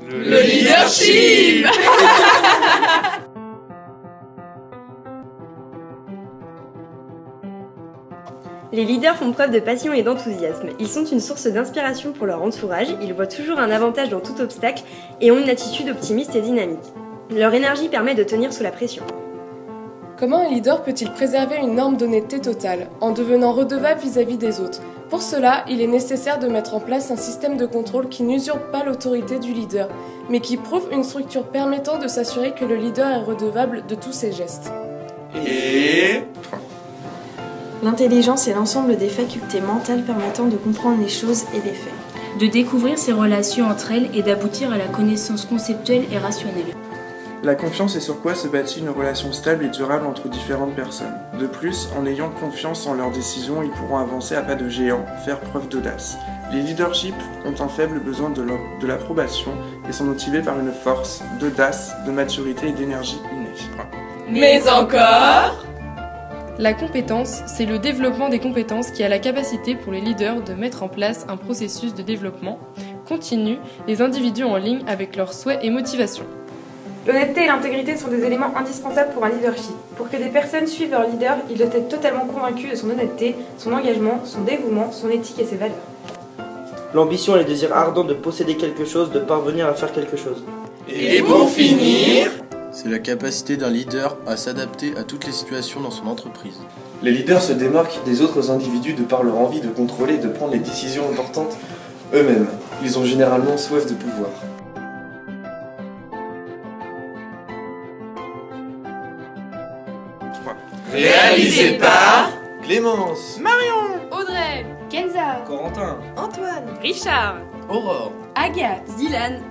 Le leadership. Les leaders font preuve de passion et d'enthousiasme. Ils sont une source d'inspiration pour leur entourage, ils voient toujours un avantage dans tout obstacle et ont une attitude optimiste et dynamique. Leur énergie permet de tenir sous la pression. Comment un leader peut-il préserver une norme d'honnêteté totale, en devenant redevable vis-à-vis des autres? Pour cela, il est nécessaire de mettre en place un système de contrôle qui n'usurpe pas l'autorité du leader, mais qui prouve une structure permettant de s'assurer que le leader est redevable de tous ses gestes. Et... L'intelligence est l'ensemble des facultés mentales permettant de comprendre les choses et les faits. De découvrir ces relations entre elles et d'aboutir à la connaissance conceptuelle et rationnelle. La confiance est sur quoi se bâtit une relation stable et durable entre différentes personnes. De plus, en ayant confiance en leurs décisions, ils pourront avancer à pas de géant, faire preuve d'audace. Les leaderships ont un faible besoin de l'approbation et sont motivés par une force, d'audace, de maturité et d'énergie innée. Mais encore... La compétence, c'est le développement des compétences qui a la capacité pour les leaders de mettre en place un processus de développement continu des individus en ligne avec leurs souhaits et motivations. L'honnêteté et l'intégrité sont des éléments indispensables pour un leadership. Pour que des personnes suivent leur leader, ils doivent être totalement convaincus de son honnêteté, son engagement, son dévouement, son éthique et ses valeurs. L'ambition et le désir ardent de posséder quelque chose, de parvenir à faire quelque chose. Et pour finir... C'est la capacité d'un leader à s'adapter à toutes les situations dans son entreprise. Les leaders se démarquent des autres individus de par leur envie de contrôler et de prendre les décisions importantes eux-mêmes. Ils ont généralement soif de pouvoir. Réalisé par... Clémence, Marion, Audrey, Kenza, Corentin, Antoine, Richard, Aurore, Agathe, Dylan.